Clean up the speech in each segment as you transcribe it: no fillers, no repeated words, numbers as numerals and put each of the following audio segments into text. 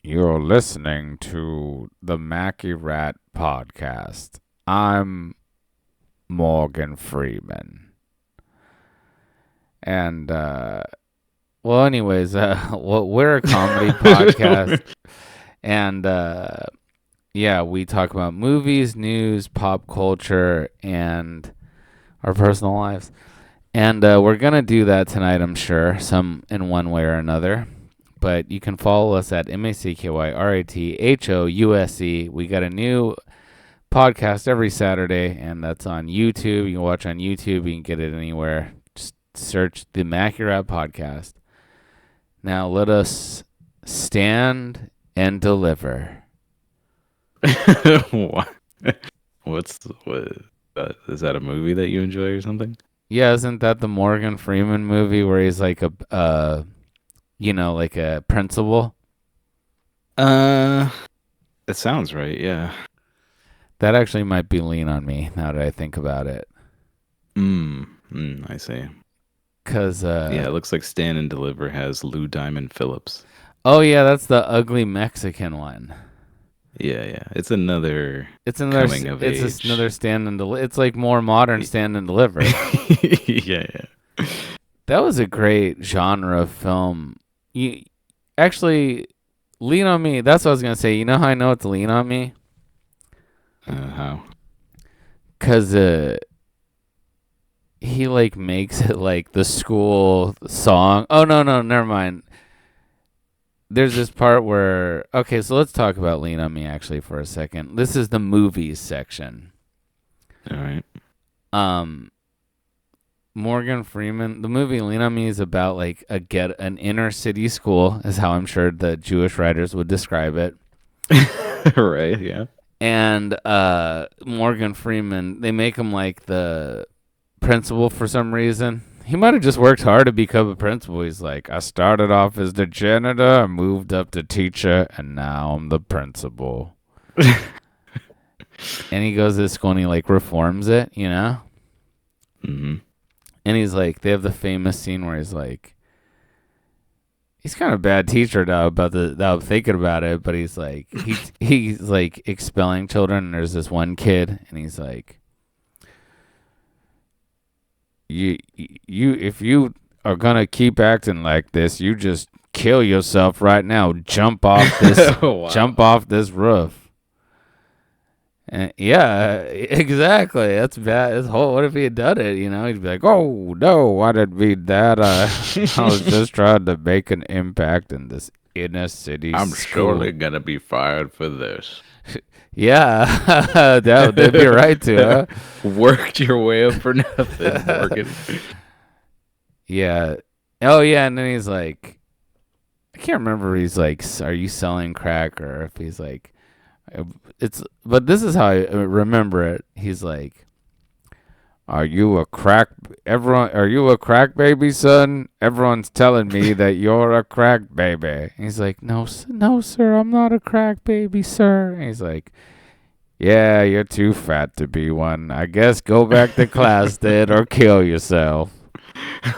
You're listening to the Macky Rat podcast. I'm Morgan Freeman. And, anyways, we're a comedy podcast. And, yeah, we talk about movies, news, pop culture, and our personal lives. And we're going to do that tonight, I'm sure, some in one way or another. But you can follow us at MACKYRATHOUSE. We got a new podcast every Saturday, and that's on YouTube. You can watch on YouTube. You can get it anywhere. Just search the Macky Rat podcast. Now let us stand and deliver. What? Is that a movie that you enjoy or something? Yeah, isn't that the Morgan Freeman movie where he's like like a principal? It sounds right, yeah. That actually might be Lean on Me now that I think about it. I see. Cause yeah, it looks like Stand and Deliver has Lou Diamond Phillips. Oh yeah, that's the ugly Mexican one. Yeah. It's another coming of age. It's another Stand and Deliver. It's like more modern Stand and Deliver. yeah. That was a great genre of film. You actually Lean on Me. That's what I was gonna say. You know how I know it's Lean on Me? How? Cause he like makes it like the school song. Oh no, never mind. There's this part where so let's talk about Lean on Me actually for a second. This is the movies section. All right. Morgan Freeman, the movie Lean on Me is about like an inner city school, is how I'm sure the Jewish writers would describe it. Right, yeah. And Morgan Freeman, they make him like the principal for some reason. He might have just worked hard to become a principal. He's like, I started off as the janitor, I moved up to teacher, and now I'm the principal. And he goes to this school and he like reforms it, you know? Mm-hmm. And he's like, they have the famous scene where he's like, he's kind of a bad teacher now I'm thinking about it, but he's like, he's like expelling children, and there's this one kid, and he's like, you if you are gonna keep acting like this, you just kill yourself right now. Jump off this Wow. Jump off this roof. And yeah, exactly. That's bad. What if he had done it? You know, he'd be like, "Oh no, I didn't mean that. I was just trying to make an impact in this inner city. I'm school. surely gonna be fired for this." Yeah, they'd be right to, huh? Worked your way up for nothing, Morgan. Yeah. Oh, yeah, and then he's like, I can't remember if he's like, are you selling crack, or if he's like, but this is how I remember it. He's like, Are you a crack baby, son? Everyone's telling me that you're a crack baby. He's like, no, sir, I'm not a crack baby, sir. And he's like, yeah, you're too fat to be one. I guess go back to class then, or kill yourself.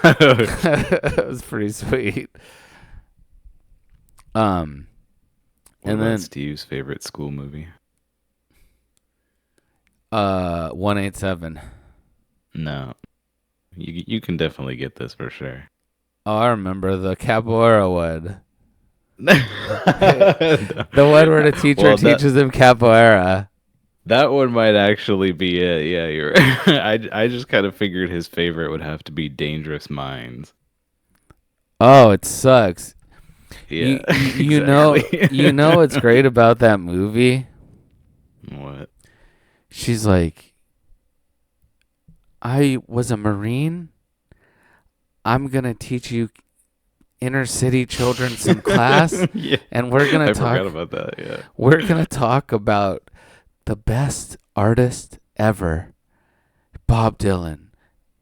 It was pretty sweet. And then Steve's favorite school movie? 187. No. You can definitely get this for sure. Oh, I remember the capoeira one. The one where the teacher teaches him capoeira. That one might actually be it. Yeah, you're right. I just kind of figured his favorite would have to be Dangerous Minds. Oh, it sucks. Yeah. You know what's great about that movie? What? She's like, I was a Marine. I'm going to teach you inner city children some class. Yeah. And we're going to talk. I forgot about that, yeah. We're going to talk about the best artist ever, Bob Dylan.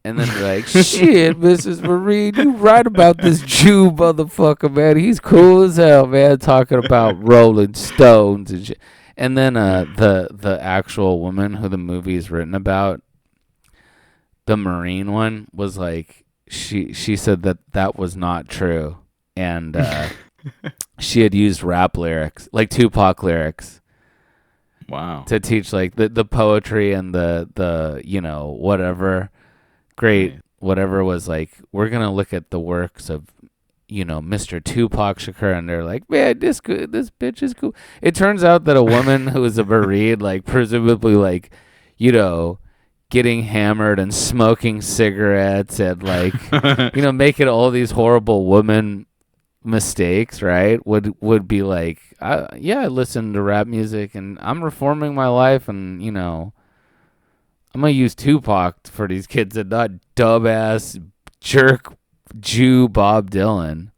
And then they're like, shit, Mrs. Marine, you right about this Jew motherfucker, man. He's cool as hell, man, talking about Rolling Stones and shit. And then the actual woman who the movie is written about, the Marine one, was like, she said that was not true. And she had used rap lyrics, like Tupac lyrics, Wow. to teach like the poetry and the whatever great Nice. whatever was like, we're gonna look at the works of Mr. Tupac Shakur, and they're like, man, this bitch is cool. It turns out that a woman who was a bereaved, like presumably like, getting hammered and smoking cigarettes and like, making all these horrible woman mistakes, right? Would be like, I listen to rap music and I'm reforming my life, and I'm gonna use Tupac for these kids and not dumbass jerk Jew Bob Dylan.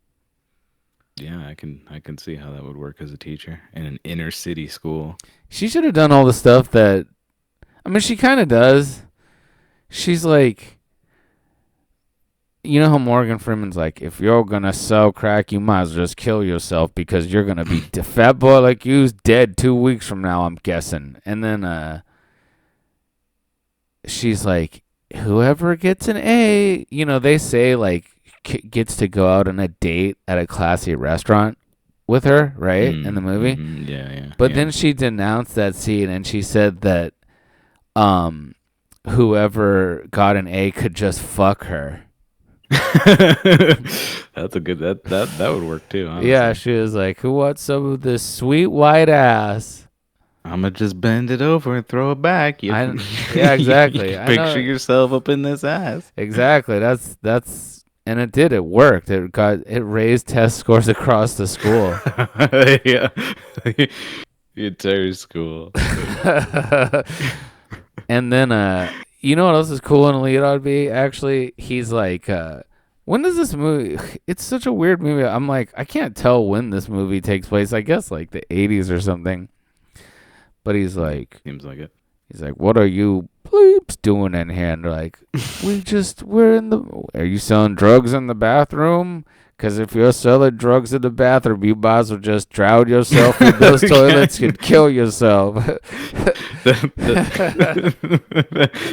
Yeah, I can see how that would work as a teacher in an inner city school. She should have done all the stuff that, I mean, she kind of does. She's like, how Morgan Freeman's like, if you're gonna sell crack, you might as well just kill yourself because you're gonna be a fat boy like you's dead 2 weeks from now, I'm guessing. And then she's like, whoever gets an A, they say like gets to go out on a date at a classy restaurant with her, right? In the movie. Yeah. But then she denounced that scene and she said that whoever got an A could just fuck her. That's a good that would work too, honestly. Yeah, she was like, who wants some of this sweet white ass? I'ma just bend it over and throw it back. Yeah, exactly. I know. Picture yourself up in this ass. Exactly. That's and it did. It worked. It raised test scores across the school. Yeah. The entire school. And then you know what else is cool in a lead ought be? Actually, he's like, when does this movie, it's such a weird movie. I'm like, I can't tell when this movie takes place. I guess like the 80s or something. But he's like, seems like it. He's like, what are you bleeps doing in here? And they're like, are you selling drugs in the bathroom? Because if you're selling drugs in the bathroom, you might as well just drown yourself in those toilets and kill yourself.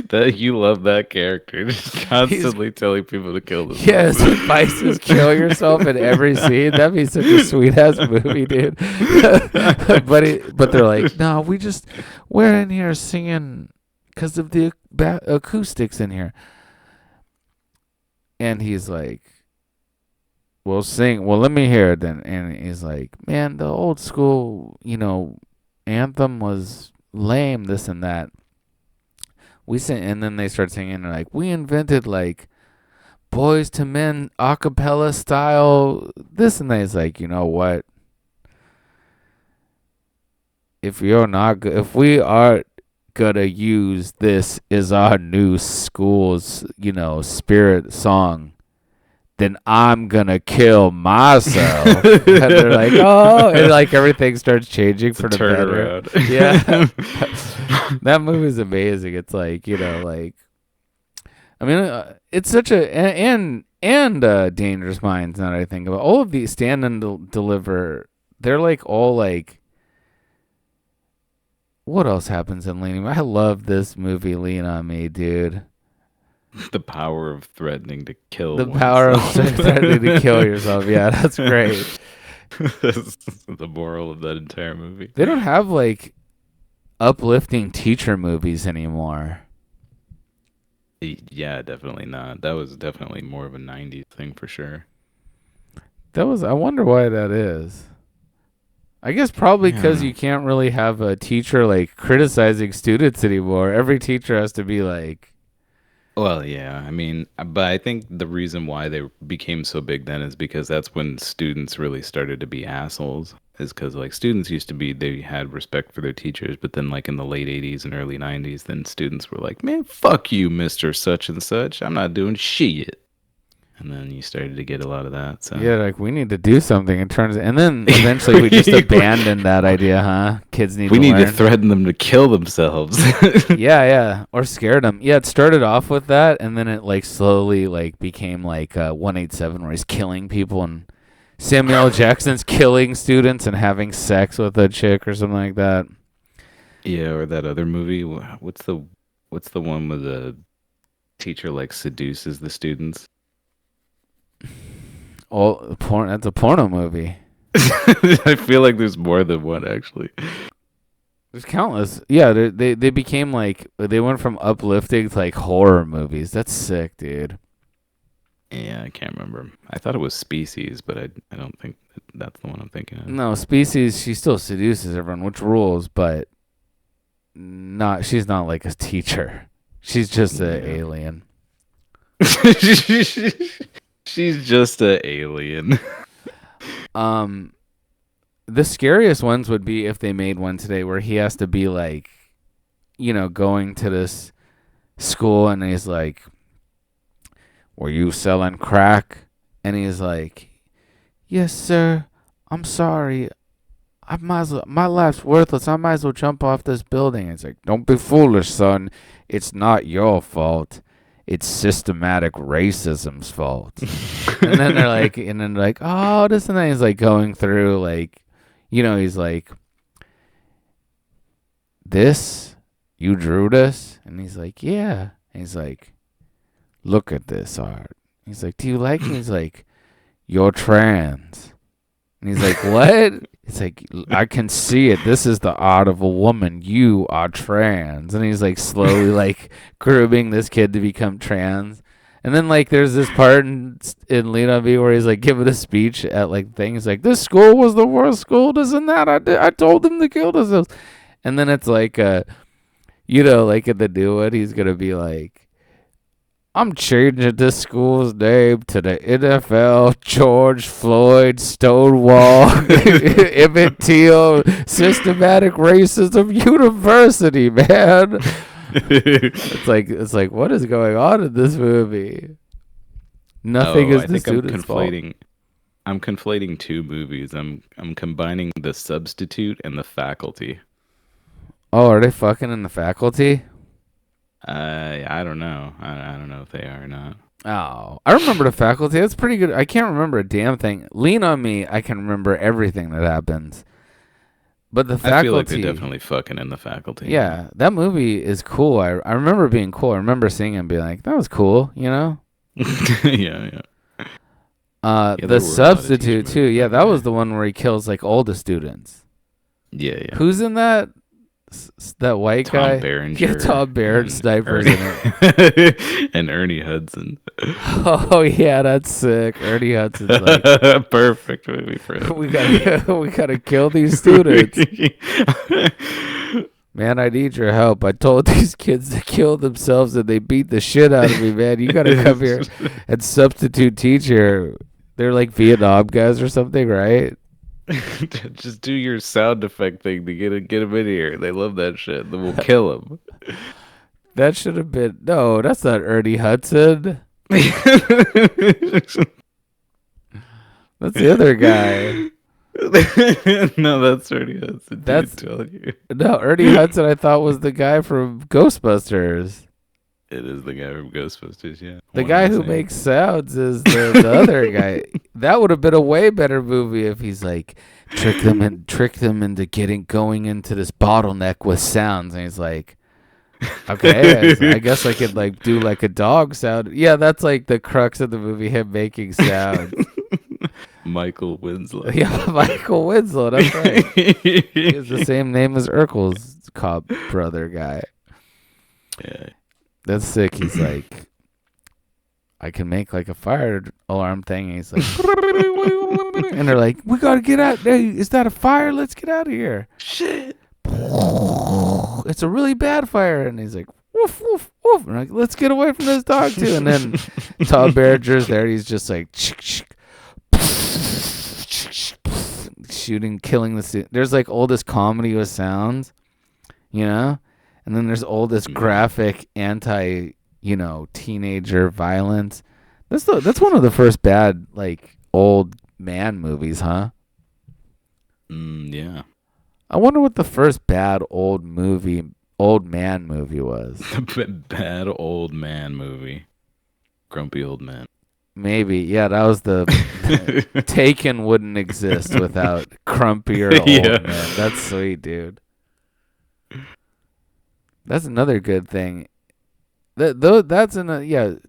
that you love that character. Just constantly telling people to kill themselves. Yes, advice is kill yourself in every scene. That'd be such a sweet ass movie, dude. but they're like, no, we're in here singing because of the acoustics in here. And he's like, we'll sing. Well, let me hear it then. And he's like, man, the old school, anthem was lame, this and that. We sing, and then they start singing, and they're like, we invented like Boys to Men a cappella style, this and that. He's like, you know what? If we are gonna use this as our new school's, spirit song, then I'm gonna kill myself. And they're like, oh, and like everything starts changing for the better. Yeah. That movie's amazing. It's like, I mean, it's such and Dangerous Minds, now that I think about all of these Stand and Deliver, they're like all like, what else happens in Lean? I love this movie, Lean on Me, dude. The power of threatening to kill The power of oneself. threatening to kill yourself. Yeah, that's great. That's the moral of that entire movie. They don't have like uplifting teacher movies anymore. Yeah, definitely not. That was definitely more of a 90s thing for sure. I wonder why that is. I guess probably because you can't really have a teacher like criticizing students anymore. Every teacher has to be like, well, yeah, I mean, but I think the reason why they became so big then is because that's when students really started to be assholes. Is because like students used to be, they had respect for their teachers, but then like in the late 80s and early 90s, then students were like, man, fuck you, Mr. Such and Such. I'm not doing shit. And then you started to get a lot of that. So yeah, like we need to do something. And then eventually we just abandoned that idea, huh? Kids need. We need learn. to threaten them to kill themselves. Yeah, or scare them. Yeah, it started off with that, and then it like slowly like became like 187, where he's killing people, and Samuel L. Jackson's killing students and having sex with a chick or something like that. Yeah, or that other movie. What's the one where the teacher like seduces the students? Oh, porn! That's a porno movie. I feel like there's more than one actually. There's countless. Yeah, they became like they went from uplifting to like horror movies. That's sick, dude. Yeah, I can't remember. I thought it was Species, but I don't think that's the one I'm thinking of. No, Species. She still seduces everyone, which rules, but not. She's not like a teacher. She's just an alien. She's just an alien. The scariest ones would be if they made one today where he has to be like, going to this school and he's like, "Were you selling crack?" And he's like, "Yes, sir. I'm sorry. My life's worthless. I might as well jump off this building." It's like, "Don't be foolish, son. It's not your fault. It's systematic racism's fault." and then they're like, "Oh, this and that." He's like going through like, he's like, "This, you drew this?" And he's like, "Yeah." And he's like, "Look at this art." He's like, "Do you like it?" He's like, "You're trans." And he's like, "What?" It's like, "I can see it. This is the art of a woman. You are trans." And he's like slowly like grooming this kid to become trans. And then like there's this part in Lena B where he's like giving a speech at like things like, "This school was the worst school, this and that. I told them to kill themselves." And then it's like like in the new one, he's gonna be like, "I'm changing this school's name to the NFL George Floyd Stonewall Emmett Till Systematic Racism University," man. It's like what is going on in this movie? Nothing is the student's fault. I'm conflating two movies. I'm combining The Substitute and The Faculty. Oh, are they fucking in The Faculty? I don't know. I don't know if they are or not. Oh, I remember The Faculty. That's pretty good. I can't remember a damn thing. Lean on Me, I can remember everything that happens. But The Faculty, I feel like they're definitely fucking in The Faculty. Yeah, that movie is cool. I remember it being cool. I remember seeing it and being like, that was cool, Yeah. The Substitute too. Yeah, that was the one where he kills like all the students. Yeah. Who's in that? That white Tom guy? Berenger. Yeah, Tom Berenger snipers in it. And Ernie Hudson. Oh yeah, that's sick. Ernie Hudson's like perfect movie for him. we gotta kill these students. Man, I need your help. I told these kids to kill themselves and they beat the shit out of me, man. You gotta come here and substitute teacher. They're like Vietnam guys or something, right? Just do your sound effect thing to get them in here. They love that shit. Then we'll kill them. That should have been that's not Ernie Hudson. That's the other guy. No, that's Ernie Hudson. That's telling you. No, Ernie Hudson I thought was the guy from Ghostbusters. It is the guy from Ghostbusters, yeah. The guy who makes sounds is the other guy. That would have been a way better movie if he's like trick them into going into this bottleneck with sounds, and he's like, okay, I guess I could like do like a dog sound. Yeah, that's like the crux of the movie, him making sounds. Michael Winslow. Yeah, Michael Winslow. That's right. He has the same name as Urkel's cop brother guy. Yeah. That's sick. He's like, I can make like a fire alarm thing. And he's like, and they're like, we gotta get out. Hey, is that a fire? Let's get out of here. Shit. It's a really bad fire. And he's like, woof, woof, woof. And like, let's get away from this dog too. And then Tom Berenger's there. He's just like, shooting, killing the. There's like oldest comedy with sounds, And then there's all this graphic anti, teenager violence. That's one of the first bad like old man movies, huh? Yeah. I wonder what the first bad old man movie was. Bad old man movie. Grumpy old man. Maybe, yeah, that was the Taken wouldn't exist without crumpier old man. That's sweet, dude. That's another good thing.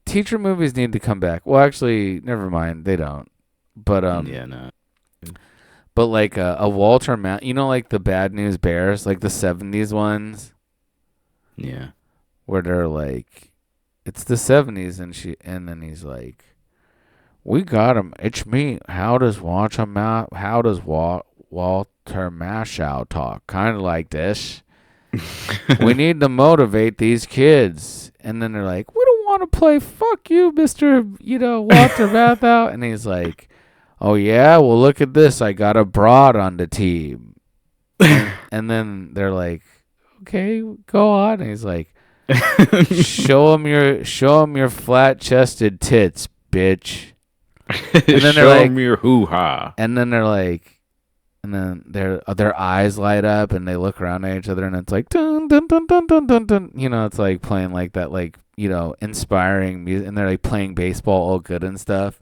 Teacher movies need to come back. Well, actually, never mind. They don't. But yeah, no. but like a Walter you know, like the Bad News Bears, like the 70s ones Yeah. where they're like, it's the 70s, and then he's like, we got him. It's me. How does Walter Maschow talk? Kind of like this. We need to motivate these kids. And then they're like, we don't want to play. Fuck you, Mr. Walter Matthau. And he's like, oh, yeah? Well, look at this. I got a broad on the team. And then they're like, okay, go on. And he's like, show him your flat-chested tits, bitch. And then Show them your hoo-ha. And then they're like, and then their eyes light up and they look around at each other and it's like dun dun dun dun dun dun dun. It's like playing like that, like inspiring music, and they're like playing baseball all good and stuff.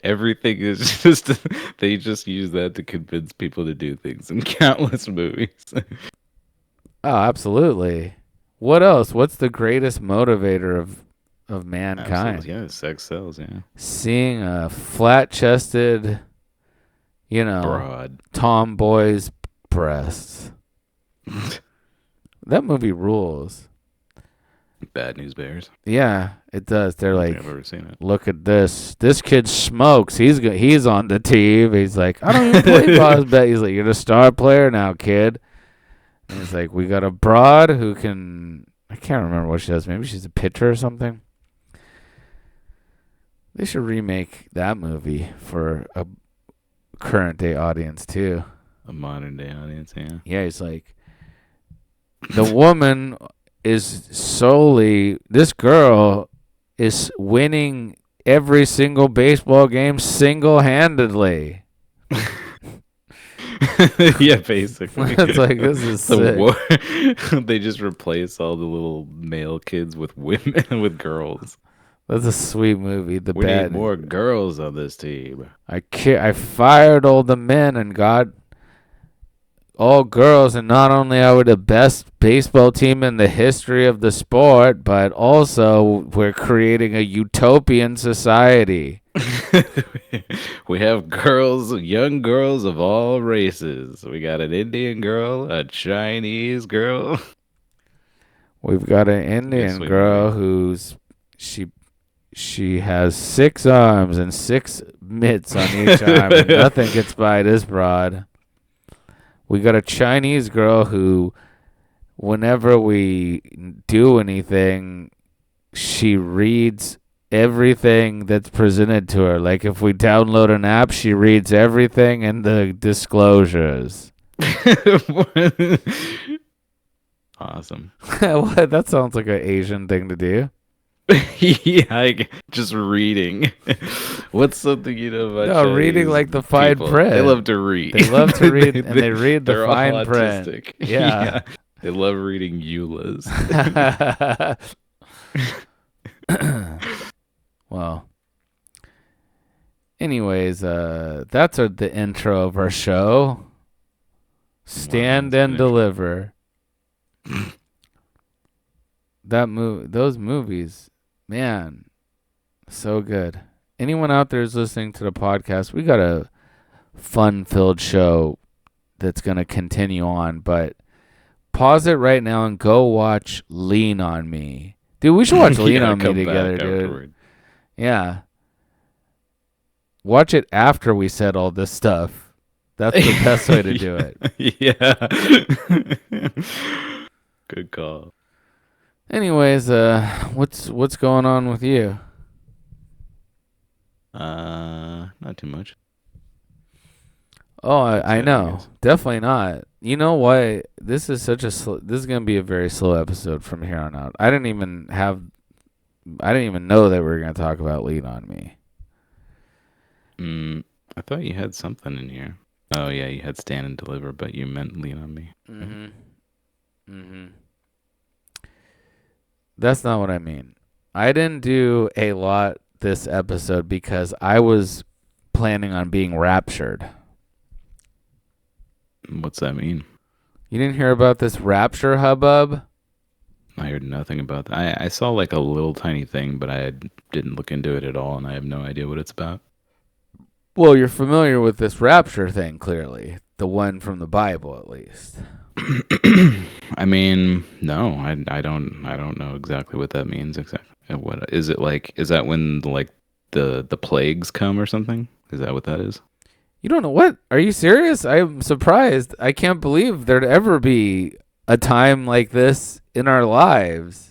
Everything is just they just use that to convince people to do things in countless movies. Oh, absolutely. What else? What's the greatest motivator of mankind? Absolutely. Yeah, sex sells. Yeah, seeing a flat-chested, broad tomboy's breasts. That movie rules. Bad News Bears. Yeah, it does. They're like, I've never seen it. look at this. This kid smokes. He's on the team. He's like, I don't even play baseball. He's like, you're the star player now, kid. And he's like, we got a broad who can. I can't remember what she does. Maybe she's a pitcher or something. They should remake that movie for a current day audience too. A modern day audience, yeah. Yeah, he's like, the woman is solely, this girl is winning every single baseball game single-handedly. Yeah, basically. It's like, this is sick. They just replace all the little male kids with women, with girls. That's a sweet movie. We need more girls on this team. I fired all the men and got all girls, and not only are we the best baseball team in the history of the sport, but also we're creating a utopian society. We have girls, young girls of all races. We got an Indian girl, a Chinese girl. We've got an Indian girl who's she has 6 arms and 6 mitts on each arm, and nothing gets by this broad. We got a Chinese girl who, whenever we do anything, she reads everything that's presented to her. Like if we download an app, she reads everything in the disclosures. Awesome. That sounds like an Asian thing to do. Yeah, just reading. What's something you know about Chinese reading like the fine people? print. They love to read. They love to read, and they read the fine print. Autistic. Yeah. They love reading EULAs. Well, anyways, that's the intro of our show. Stand and deliver. Those movies, man, so good. Anyone out there is listening to the podcast, we got a fun-filled show that's going to continue on, but pause it right now and go watch Lean on Me. Dude, we should watch Lean on Me together, dude. Afterward. Yeah. Watch it after we said all this stuff. That's the best way to do it. Yeah. Good call. Anyways, what's going on with you? Not too much. Oh, I know. Definitely not. You know what? This is going to be a very slow episode from here on out. I didn't even know that we were going to talk about Lean on Me. I thought you had something in here. Oh yeah, you had Stand and Deliver, but you meant Lean on Me. That's not what I mean. I didn't do a lot this episode because I was planning on being raptured. What's that mean? You didn't hear about this rapture hubbub? I heard nothing about that. I saw like a little tiny thing, but I didn't look into it at all, and I have no idea what it's about. Well, you're familiar with this rapture thing, clearly. The one from the Bible, at least. I mean, no, I don't know exactly what that means exactly. What is it like? Is that when like the plagues come or something? Is that what that is? You don't know what? Are you serious? I'm surprised. I can't believe there'd ever be a time like this in our lives.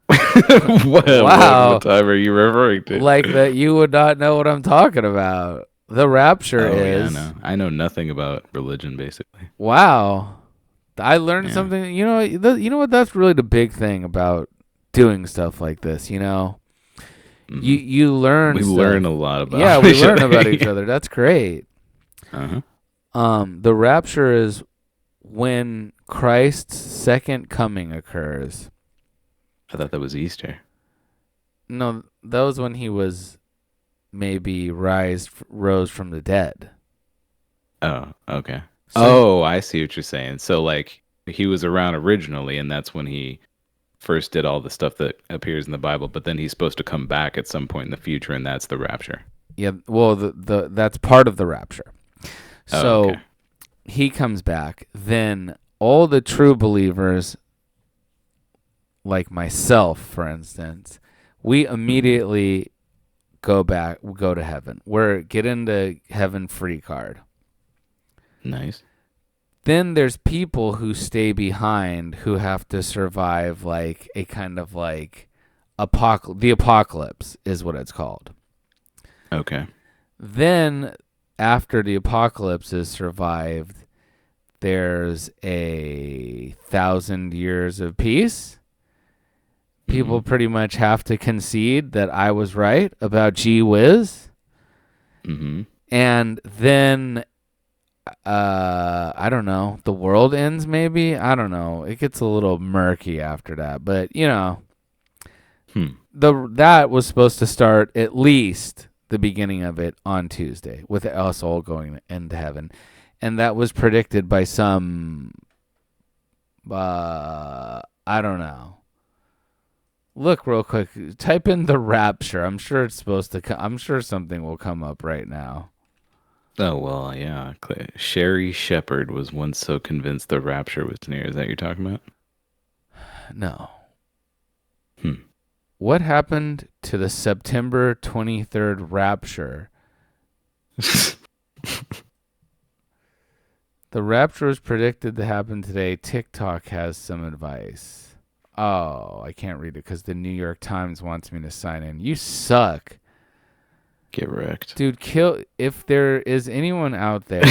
Wow. What time are you referring to? Like that you would not know what I'm talking about. The rapture Yeah, is. no. I know nothing about religion basically. Wow. I learned Yeah. something. You know what? That's really the big thing about doing stuff like this, You learn We stuff. learn a lot about Yeah, we each learn other. about each other. That's great. Uh-huh. The rapture is when Christ's second coming occurs. I thought that was Easter. No, that was when he was maybe rose from the dead. Oh, okay. So, I see what you're saying. So like he was around originally and that's when he first did all the stuff that appears in the Bible, but then he's supposed to come back at some point in the future and that's the rapture. yeah, well, the that's part of the rapture. So okay. he comes back, then all the true believers, like myself, for instance, we immediately go to heaven. Get into heaven free card. Nice. Then there's people who stay behind who have to survive like a kind of like the apocalypse is what it's called. Okay. Then after the apocalypse is survived, there's 1,000 years of peace. People pretty much have to concede that I was right about Gee Whiz. Mm-hmm. And then, I don't know, the world ends maybe? I don't know. It gets a little murky after that. But, that was supposed to start at least the beginning of it on Tuesday with us all going into heaven. And that was predicted by some, I don't know. Look real quick. Type in the rapture. I'm sure it's supposed to I'm sure something will come up right now. Oh, well, yeah. Sherry Shepherd was once so convinced the rapture was near. Is that what you're talking about? No. What happened to the September 23rd rapture? The rapture was predicted to happen today. TikTok has some advice. Oh, I can't read it because the New York Times wants me to sign in. You suck. Get wrecked. Dude, if there is anyone out there.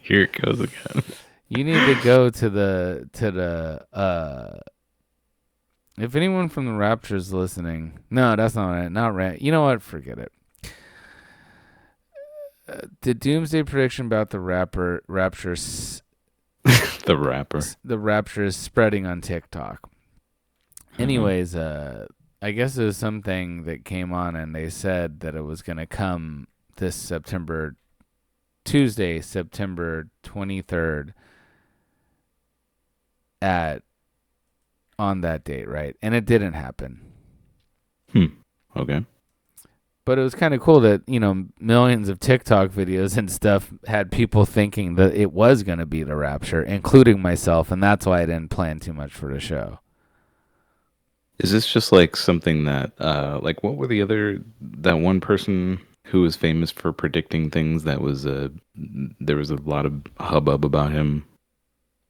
Here it goes again. You need to go to the if anyone from the Rapture is listening. No, that's not it. Not right. You know what? Forget it. The doomsday prediction about the rapture The rapper. The rapture is spreading on TikTok. Anyways, I guess it was something that came on and they said that it was going to come this Tuesday, September 23rd on that date, right? And it didn't happen. Okay. But it was kind of cool that, millions of TikTok videos and stuff had people thinking that it was going to be the rapture, including myself, and that's why I didn't plan too much for the show. Is this just like something that, like what were that one person who was famous for predicting things that was, there was a lot of hubbub about him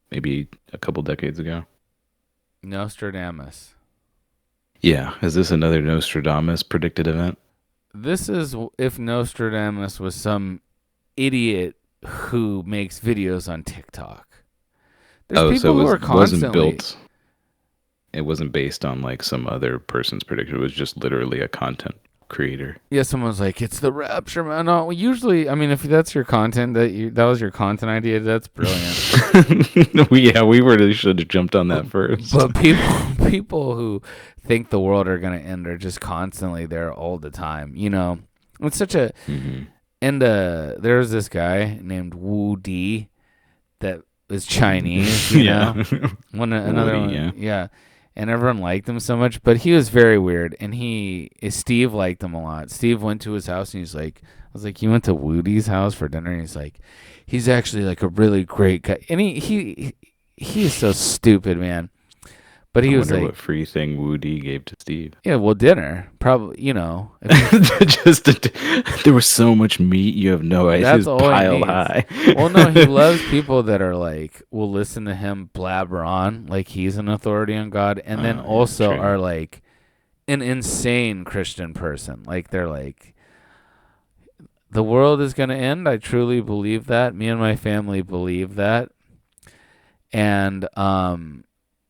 maybe a couple decades ago? Nostradamus. Yeah. Is this another Nostradamus predicted event? This is if Nostradamus was some idiot who makes videos on TikTok. There's people who are constantly... It wasn't based on like some other person's prediction. It was just literally a content creator. Yeah, someone's like, it's the rapture, man. No, usually, I mean, if that's your content, that was your content idea, that's brilliant. we really should have jumped on that first. But people who think the world are going to end are just constantly there all the time. It's such a... And there was this guy named Wu Di that was Chinese, yeah. Another one. Yeah. and everyone liked him so much. But he was very weird, and Steve liked him a lot. Steve went to his house, and he's like, I was like, you went to Woody's house for dinner, and he's like, he's actually like a really great guy, and he is so stupid, man. But he I was wonder like, what free thing Woody gave to Steve. yeah, well, dinner, probably, you know. There was so much meat, you have no idea. That's It was all he piled needs. high. Well, no, he loves people that are like, will listen to him blabber on like he's an authority on God, and then also true. are like an insane Christian person. Like they're like, the world is going to end. I truly believe that. Me and my family believe that. And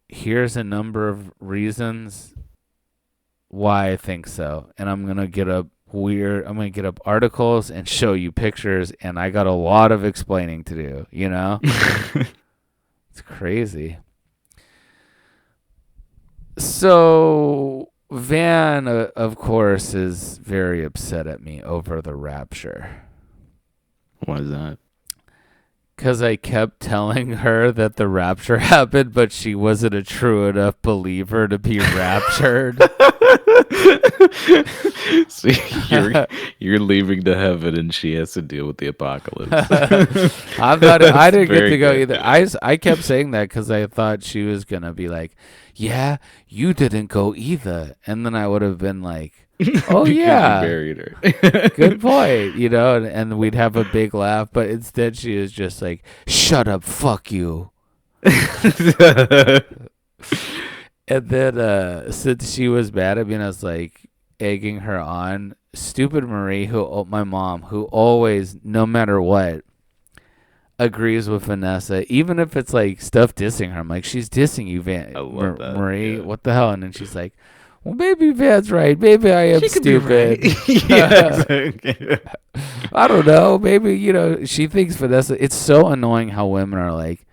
here's a number of reasons why I think so. And I'm going to get up articles and show you pictures, and I got a lot of explaining to do, you know? It's crazy. So Van, of course, is very upset at me over the rapture. Why is that? Because I kept telling her that the rapture happened, but she wasn't a true enough believer to be raptured. So you're leaving to heaven, and she has to deal with the apocalypse. I didn't get to go good. either. I kept saying that because I thought she was going to be like, yeah, you didn't go either. And then I would have been like, oh, Because yeah. you buried her. Good point, you know, and we'd have a big laugh, but instead she is just like, shut up, fuck you. And then since she was mad at me, and I was like egging her on, stupid Marie, my mom, who always, no matter what, agrees with Vanessa, even if it's like stuff dissing her. I'm like, she's dissing you, I love that, Marie, yeah. what the hell? And then she's like, well, maybe Van's right. Maybe I am stupid. Yeah, exactly. I don't know. Maybe, you know, she thinks Vanessa. It's so annoying how women are like,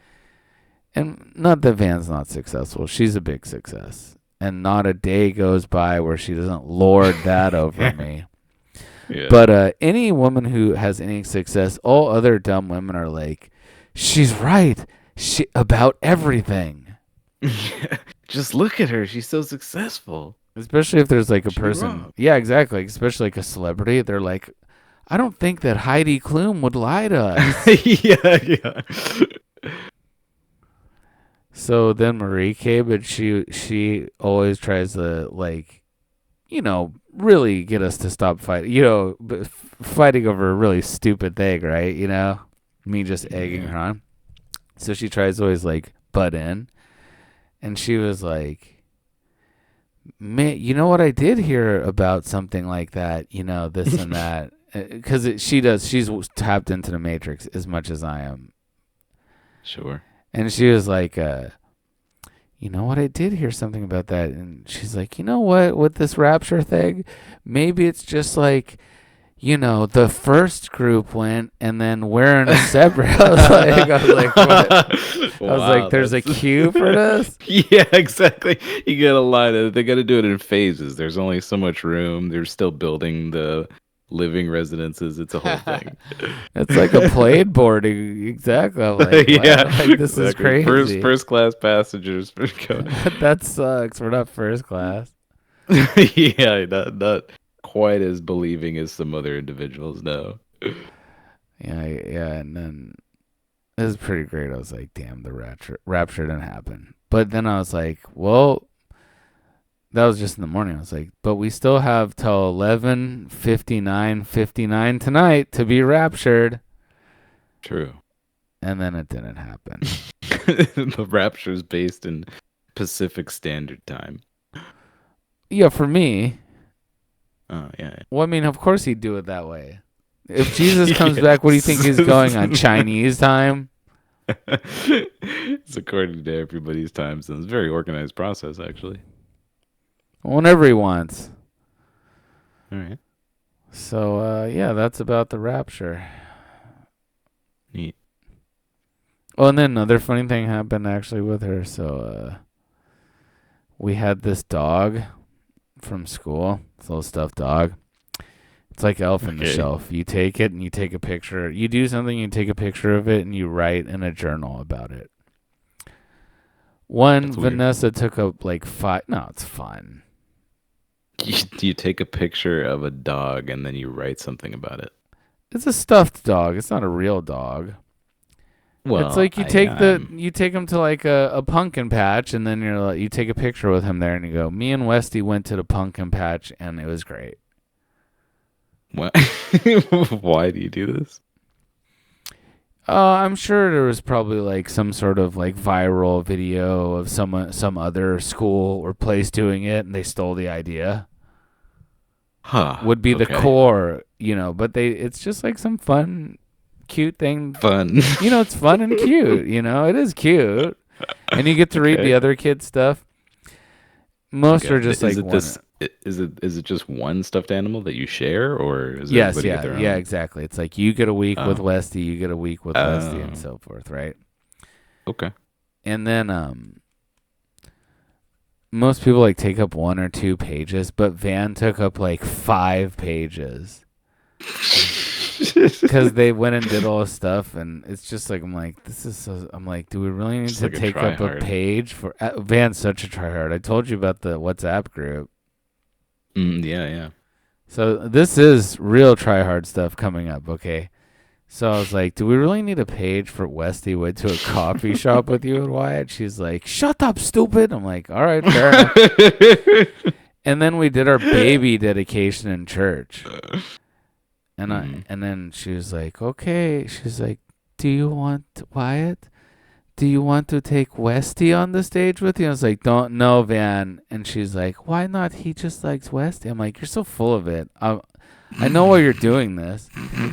and not that Van's not successful. She's a big success. And not a day goes by where she doesn't lord that over me. Yeah. But any woman who has any success, all other dumb women are like, she's right about everything. Just look at her. She's so successful. Especially if there's like a She'd be person. wrong. Yeah, exactly. Especially like a celebrity. They're like, I don't think that Heidi Klum would lie to us. Yeah. So then Marie came, and she always tries to, like, you know, really get us to stop fighting. You know, fighting over a really stupid thing, right? You know, me just egging her on. So she tries to always like butt in, and she was like, "Man, you know what I did hear about something like that? You know, this and that." Because she's tapped into the Matrix as much as I am. Sure. And she was like, you know what, I did hear something about that. And she's like, you know what, with this rapture thing, maybe it's just like, you know, the first group went and then we're in a separate. I was like, what? I was like, there's a cue for this? Yeah, exactly. You gotta line it. They gotta do it in phases. There's only so much room. They're still building the living residences. It's a whole thing. It's like a plane boarding. Exactly. I'm like, Yeah, like, this is exactly. crazy. First class passengers. That sucks. We're not first class. Yeah, not quite as believing as some other individuals. No. Yeah, and then it was pretty great. I was like, damn, the rapture didn't happen. But then I was like, well, that was just in the morning. I was like, but we still have till 11:59 tonight to be raptured. True. And then it didn't happen. The rapture is based in Pacific Standard Time. Yeah, for me. Oh, yeah. Well, I mean, of course he'd do it that way. If Jesus comes back, what do you think he's going on? Chinese time? It's according to everybody's time zone. It's a very organized process, actually. Whenever he wants. All right. So, yeah, that's about the rapture. Neat. Oh, and then another funny thing happened actually with her. So, we had this dog from school. It's a little stuffed dog. It's like Elf on the Shelf. You take it and you take a picture. You do something, you take a picture of it, and you write in a journal about it. One, That's weird. Vanessa took up like 5. No, it's fun. You take a picture of a dog and then you write something about it. It's a stuffed dog. It's not a real dog. It's Well, like you take him to like a pumpkin patch, and then you take a picture with him there, and you go, me and Westy went to the pumpkin patch, and it was great. what? Why do you do this? I'm sure there was probably like some sort of like viral video of some other school or place doing it, and they stole the idea. Huh. Would be the Okay. core, but it's just like some fun, cute thing. Fun. It's fun and cute. It is cute, and you get to read the Okay. other kids' stuff. Most Okay. are just like Is it one. this? Is it just one stuffed animal that you share, or is Yes, everybody get their yeah, own? exactly. It's like you get a week with Oh. Westy, you get a week with Westy, and Oh. so forth, right? Okay. And then most people like take up 1 or 2 pages, but Van took up like 5 pages because they went and did all this stuff, and it's just like I'm like, this is so. I'm like, do we really need Just to like a take up a try-hard. page for Van's such a tryhard. I told you about the WhatsApp group. Yeah. So this is real tryhard stuff coming up, okay? So I was like, do we really need a page for Westy went to a coffee shop with you and Wyatt? She's like, shut up, stupid. I'm like, all right, fair enough. And then we did our baby dedication in church. And and then she was like, okay. She's like, do you want Wyatt? Do you want to take Westy on the stage with you? I was like, don't, no, Van. And she's like, why not? He just likes Westy. I'm like, you're so full of it. I know why you're doing this.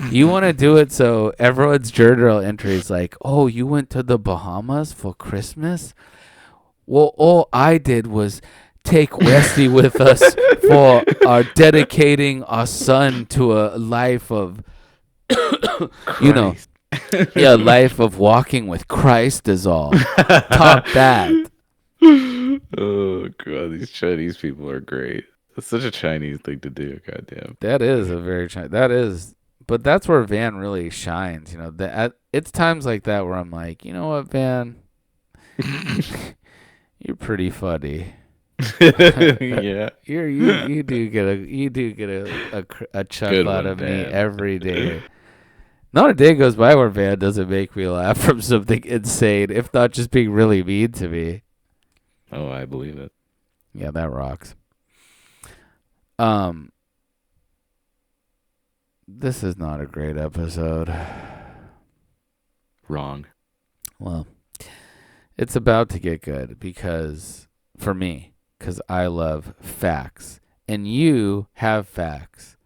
You want to do it so everyone's journal entry is like, oh, you went to the Bahamas for Christmas? Well, all I did was take Westy with us for our dedicating our son to a life of, life of walking with Christ is all. Top that. Oh god, these Chinese people are great. That's such a Chinese thing to do. Goddamn. That is a very but that's where Van really shines. It's times like that where I'm like, you know what, Van, you're pretty funny. Yeah. You do get a chuckle Good out one, of me Van. every day. Not a day goes by where Van doesn't make me laugh from something insane, if not just being really mean to me. Oh, I believe it. Yeah, that rocks. This is not a great episode. Wrong. Well, it's about to get good because I love facts, and you have facts.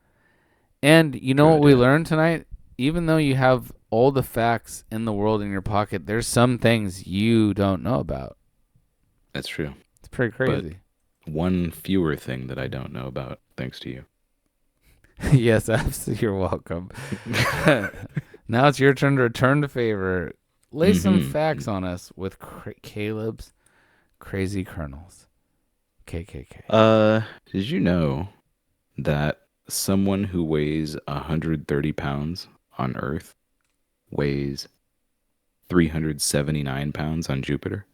And you know what we learned tonight? Even though you have all the facts in the world in your pocket, there's some things you don't know about. That's true. It's pretty crazy. But one fewer thing that I don't know about, thanks to you. Yes, absolutely. You're welcome. Now it's your turn to return the favor. Lay some facts on us with Kaleb's crazy kernels. KKK. Did you know that someone who weighs 130 pounds on Earth weighs 379 pounds on Jupiter?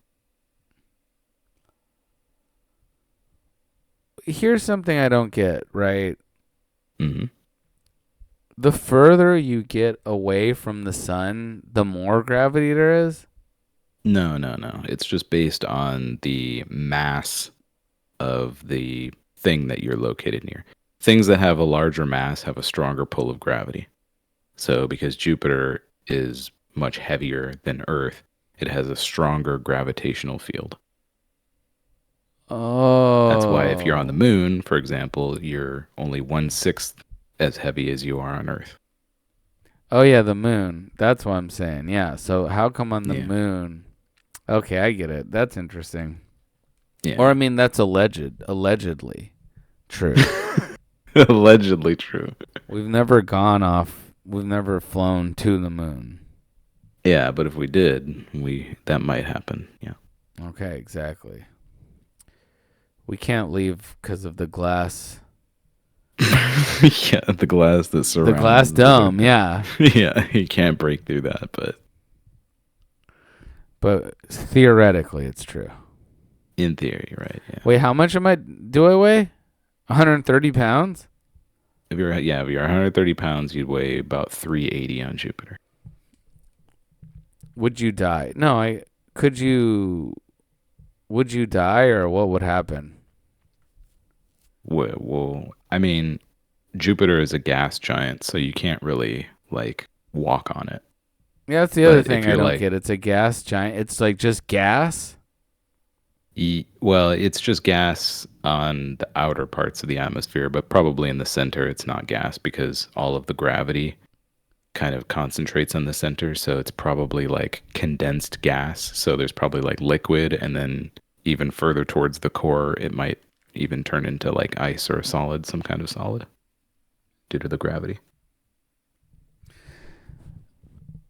Here's something I don't get, right? Mm-hmm. The further you get away from the sun, the more gravity there is? No. It's just based on the mass of the thing that you're located near. Things that have a larger mass have a stronger pull of gravity. So because Jupiter is much heavier than Earth, it has a stronger gravitational field. Oh. That's why if you're on the moon, for example, you're only 1/6 as heavy as you are on Earth. Oh, yeah, the moon. That's what I'm saying. Yeah, so how come on the Yeah. moon? Okay, I get it. That's interesting. Yeah. Or, I mean, that's allegedly true. Allegedly true. We've never flown to the moon. Yeah, but if we did, that might happen. Yeah. Okay, exactly. We can't leave because of the glass. Yeah, the glass that surrounds The glass dome, yeah. Yeah, you can't break through that, but But theoretically, it's true. In theory, right? Yeah. Wait, how much do I weigh? 130 pounds? If you're 130 pounds, you'd weigh about 380 on Jupiter. Would you die? No, could you would you die or what would happen? Well, I mean, Jupiter is a gas giant, so you can't really like walk on it. Yeah, that's the other But if thing I you're don't like, get. It's a gas giant. It's like just gas. well, it's just gas on the outer parts of the atmosphere, but probably in the center, it's not gas because all of the gravity kind of concentrates on the center. So it's probably like condensed gas. So there's probably like liquid, and then even further towards the core, it might even turn into like ice or a solid, some kind of solid due to the gravity.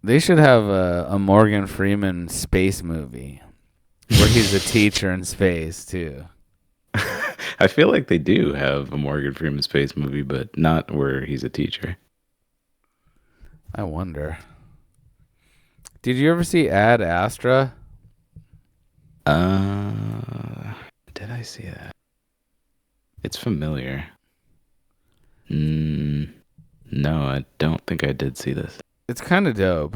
They should have a Morgan Freeman space movie where he's a teacher in space too. I feel like they do have a Morgan Freeman space movie, but not where he's a teacher. I wonder. Did you ever see Ad Astra? Did I see that? It's familiar. No, I don't think I did see this. It's kind of dope.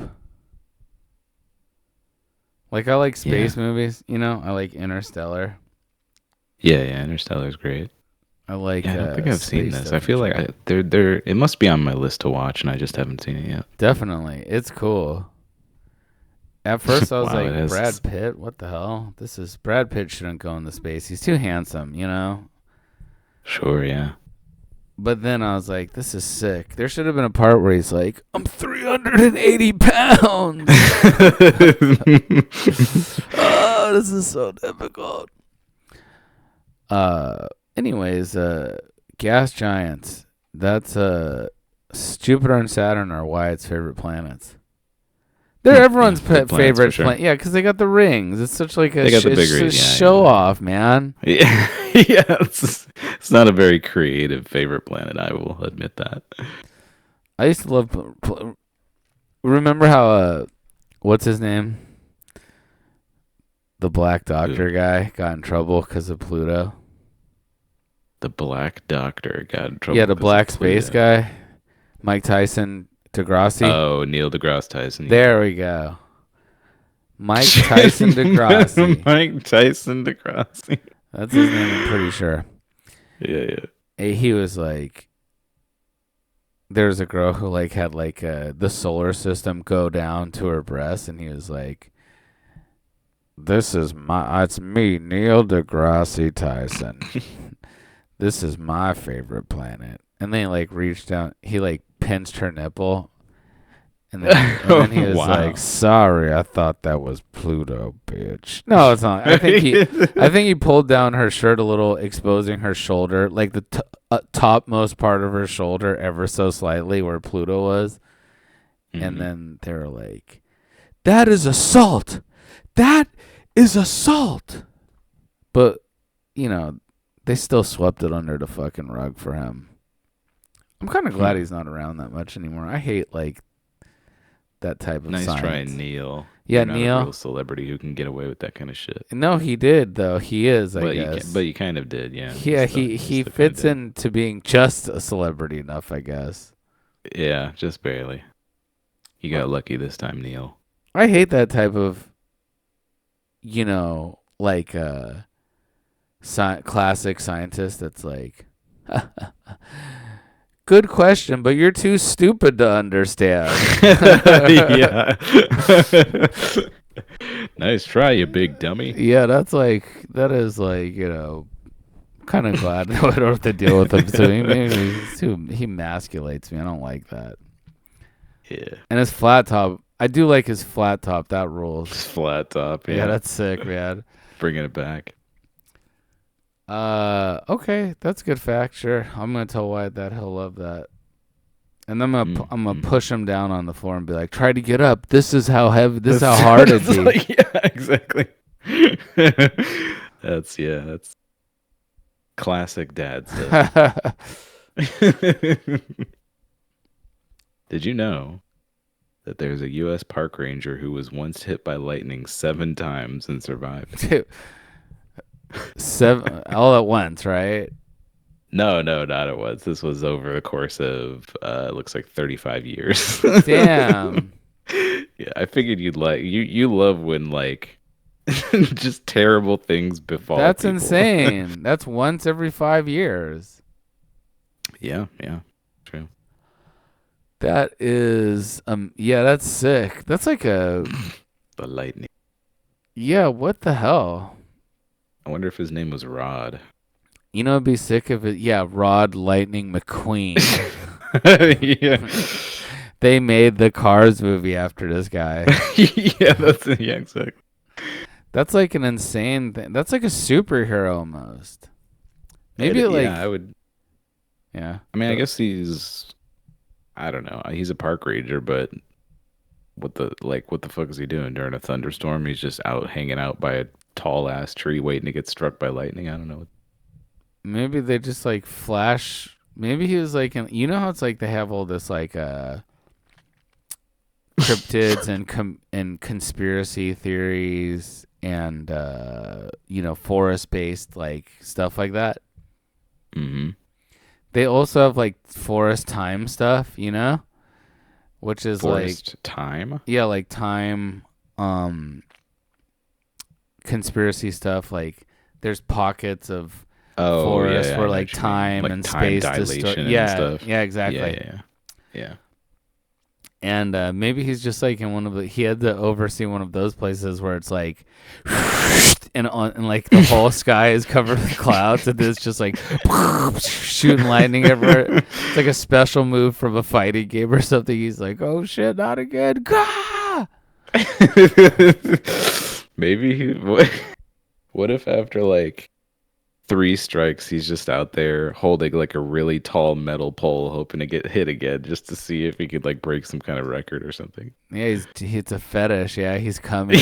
Like I like space movies, you know. I like Interstellar. Yeah, Interstellar's great. I like. Yeah, I don't think I've seen this. I stuff feel in like general. they're it must be on my list to watch, and I just haven't seen it yet. Definitely, it's cool. At first, I was Wow, it like, has. Brad Pitt? What the hell? Brad Pitt shouldn't go into space. He's too handsome, you know? Sure, yeah. But then I was like, this is sick. There should have been a part where he's like, I'm 380 pounds. Oh, this is so difficult. Anyways, gas giants. That's Jupiter and Saturn are Wyatt's favorite planets. They're everyone's good planets, favorite for sure. planet. Yeah, because they got the rings. It's such like a They got the big rings, yeah, show off, man. Yeah, yeah. It's not a very creative favorite planet. I will admit that. I used to love. Remember how what's his name? The black doctor guy got in trouble because of Pluto. The Black Doctor got in trouble. Yeah, the 'cause black of space Pluto. guy, Mike Tyson DeGrassi. Oh, Neil deGrasse Tyson. There we go. Mike Tyson DeGrassi. Mike Tyson DeGrassi. That's his name, I'm pretty sure. Yeah. He was like, there's a girl who like had like the solar system go down to her breast, and he was like, it's me, Neil deGrasse Tyson. This is my favorite planet. And then he like reached down, he like pinched her nipple. And then he was like, sorry, I thought that was Pluto, bitch. No, it's not. I think he pulled down her shirt a little, exposing her shoulder, like the topmost part of her shoulder ever so slightly where Pluto was. Mm-hmm. And then they were like, that is assault. That is assault. But, you know, they still swept it under the fucking rug for him. I'm kind of glad he's not around that much anymore. I hate, like, that type of nice science. try, Neil. Yeah, You're not Neil. a real celebrity who can get away with that kind of shit. No, he did, though. He is, I guess. But you kind of did, yeah. Yeah, he fits into being just a celebrity enough, I guess. Yeah, just barely. You got lucky this time, Neil. I hate that type of, you know, like classic scientist that's like, good question, but you're too stupid to understand. Yeah. Nice try, you big dummy. Yeah, that is like, you know, kind of glad I don't have to deal with him. So he emasculates me. I don't like that. Yeah. And his flat top, I do like his flat top. That rules. Just flat top. Yeah, that's sick, man. Bringing it back. Okay, that's a good fact. Sure, I'm gonna tell Wyatt that he'll love that, and then I'm gonna push him down on the floor and be like, "Try to get up. This is how heavy. This is how hard it is." Like, yeah, exactly. That's classic dad stuff. Did you know that there's a U.S. park ranger who was once hit by lightning 7 times and survived? Dude, Seven all at once, right? No, no, not at once. This was over the course of it looks like 35 years. Damn. Yeah, I figured you'd like you love when like just terrible things befall That's people. insane. That's once every 5 years. Yeah, yeah. True. That is yeah, that's sick. That's like a The lightning. yeah, what the hell? I wonder if his name was Rod. You know, it'd be sick if it yeah, Rod Lightning McQueen. Yeah. They made the Cars movie after this guy. Yeah, yeah, exactly. That's like an insane thing. That's like a superhero almost. Maybe like Yeah, I would. yeah. I mean, I guess he's. I don't know. He's a park ranger, but what the fuck is he doing during a thunderstorm? He's just out hanging out by a tall ass tree, waiting to get struck by lightning. I don't know. Maybe they just like flash. Maybe he was like, you know how it's like they have all this like cryptids and conspiracy theories and forest based like stuff like that. Mm-hmm. They also have like forest time stuff, which is Forest like time. yeah, like time conspiracy stuff. Like there's pockets of Oh, forest yeah, where I know like what you mean. time Like and time space dilation and yeah, stuff. yeah, exactly. Yeah. And maybe he's just like in he had to oversee one of those places where it's like, and like the whole sky is covered with clouds, and it's just like shooting lightning everywhere. It's like a special move from a fighting game or something. He's like, oh shit, not again. Gah! Maybe what if after like 3 strikes, he's just out there holding like a really tall metal pole, hoping to get hit again, just to see if he could like break some kind of record or something. Yeah, it's a fetish. Yeah, he's coming.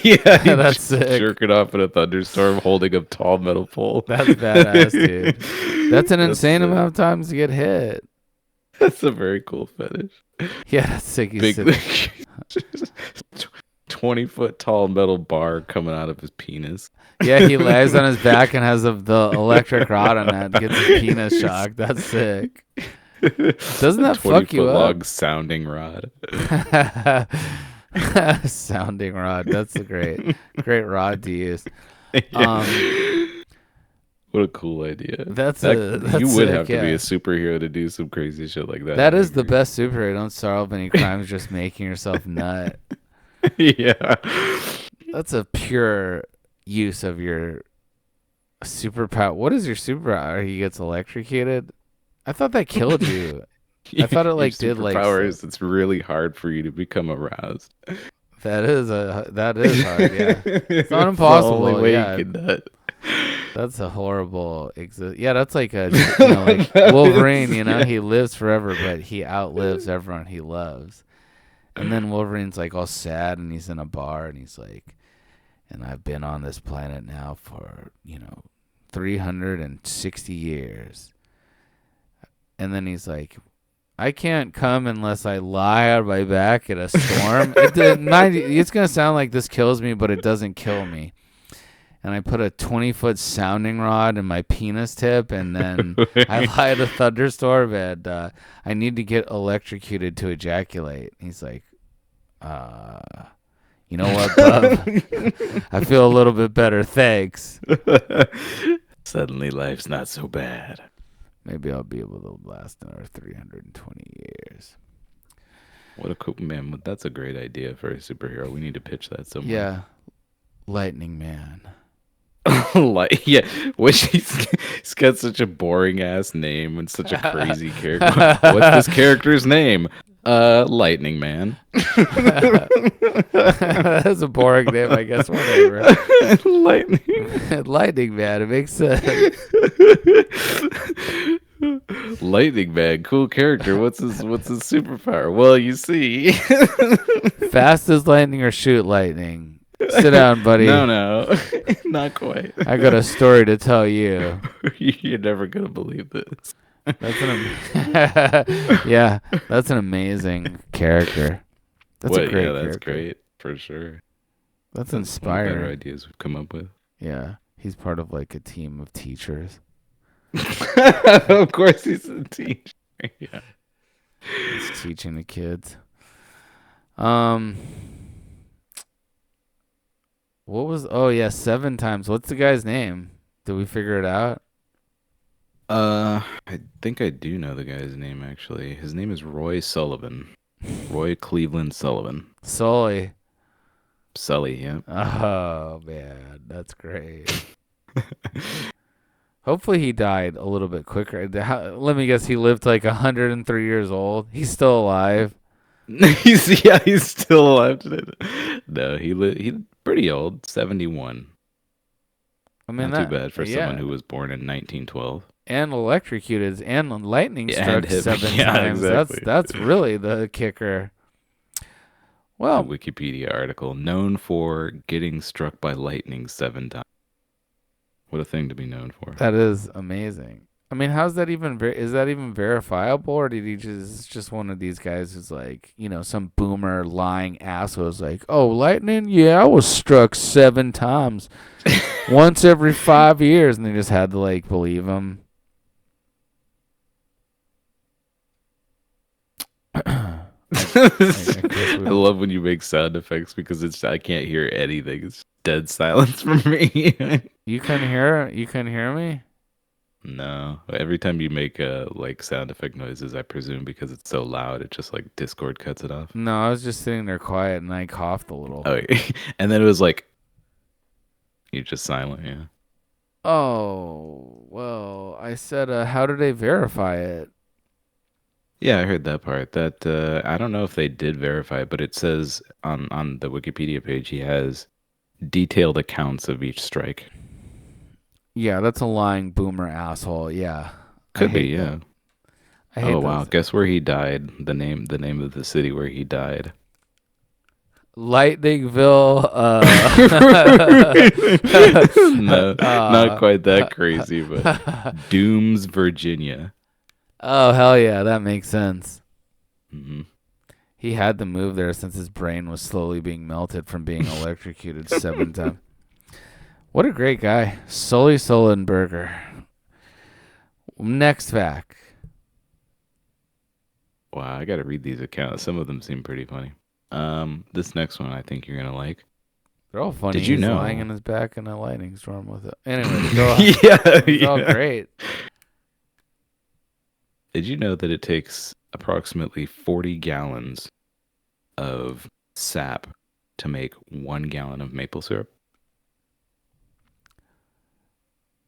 Yeah, That's sick. Jerking off in a thunderstorm, holding a tall metal pole. That's badass, dude. That's an insane sick. amount of times to get hit. That's a very cool fetish. Yeah, that's sick. Big 20-foot tall metal bar coming out of his penis. Yeah, he lays on his back and has the electric rod on that. Gets his penis shocked. That's sick. Doesn't that fuck you 20-foot up? long sounding rod. Sounding rod. That's a great rod to use. What a cool idea. You would sick, have to be a superhero to do some crazy shit like that. That is the best superhero. Don't solve any crimes, just making yourself nut. Yeah. That's a pure use of your superpower. What is your superpower? He gets electrocuted? I thought that killed you. I thought it like did like powers. It's really hard for you to become aroused. That is hard. Yeah, it's not impossible. The only way yeah, you can nut. That's a horrible Yeah, that's like a like Wolverine. He lives forever, but he outlives everyone he loves. And then Wolverine's like all sad, and he's in a bar, and he's like, "And I've been on this planet now for 360 years." And then he's like, I can't come unless I lie on my back in a storm. It's going to sound like this kills me, but it doesn't kill me. And I put a 20-foot sounding rod in my penis tip, and then I lie in a thunderstorm, and I need to get electrocuted to ejaculate. He's like, you know what, bub? I feel a little bit better, thanks. Suddenly life's not so bad. Maybe I'll be able to last another 320 years. What a cool man. That's a great idea for a superhero. We need to pitch that somewhere. Yeah. Lightning Man. Yeah. Which he's got such a boring ass name and such a crazy character. What's this character's name? Lightning Man. That's a boring name, I guess. Whatever. Lightning Man. It makes sense. Lightning Man, cool character. What's his superpower? Well, you see, fast as lightning or shoot lightning. Sit down, buddy. No, not quite. I got a story to tell you. You're never gonna believe this. That's that's an amazing character. That's a great character. Great for sure. That's inspiring. Better ideas we've come up with. Yeah, He's part of like a team of teachers. Of course, he's a teacher. Yeah. He's teaching the kids. Um, what was? Oh yeah, 7 times. What's the guy's name? Did we figure it out? I think I do know the guy's name actually. His name is Roy Sullivan. Roy Cleveland Sullivan. Sully. Sully, yeah. Oh man, that's great. Hopefully he died a little bit quicker. Let me guess, he lived like 103 years old. He's still alive. He's still alive today. No, he's pretty old, 71. I mean, Not too bad for someone yeah. who was born in 1912. And electrocuted and lightning Yeah, struck and hit, 7 yeah, times. exactly. That's really the kicker. The Well, Wikipedia article, known for getting struck by lightning 7 times. What a thing to be known for. that is amazing. I mean, how's that even? Is that even verifiable, or did he just one of these guys who's like, some boomer lying asshole who's like, oh, lightning? Yeah, I was struck 7 times, once every 5 years, and they just had to like believe him. I love when you make sound effects because I can't hear anything. It's dead silence from me. You couldn't hear? You couldn't hear me? No. Every time you make like sound effect noises, I presume because it's so loud, it just like Discord cuts it off. No, I was just sitting there quiet and I coughed a little. Oh, and then it was like you're just silent. Yeah. Oh, well, I said, how did they verify it? Yeah, I heard that part. That I don't know if they did verify it, but it says on the Wikipedia page he has detailed accounts of each strike. Yeah, that's a lying boomer asshole. Yeah. Could be, yeah. I hate Oh wow, those. guess where he died? The name of the city where he died. Lightningville. No, not quite that crazy, but Dooms, Virginia. Oh, hell yeah. That makes sense. Hmm. He had to move there since his brain was slowly being melted from being electrocuted 7 times. What a great guy. Sully Sullenberger. Next fact. Wow, I gotta read these accounts. Some of them seem pretty funny. This next one I think you're gonna like. They're all funny. Did you He's know? lying in his back in a lightning storm with it. Anyway, go on. Yeah, It's all great. Did you know that it takes approximately 40 gallons of sap to make 1 gallon of maple syrup?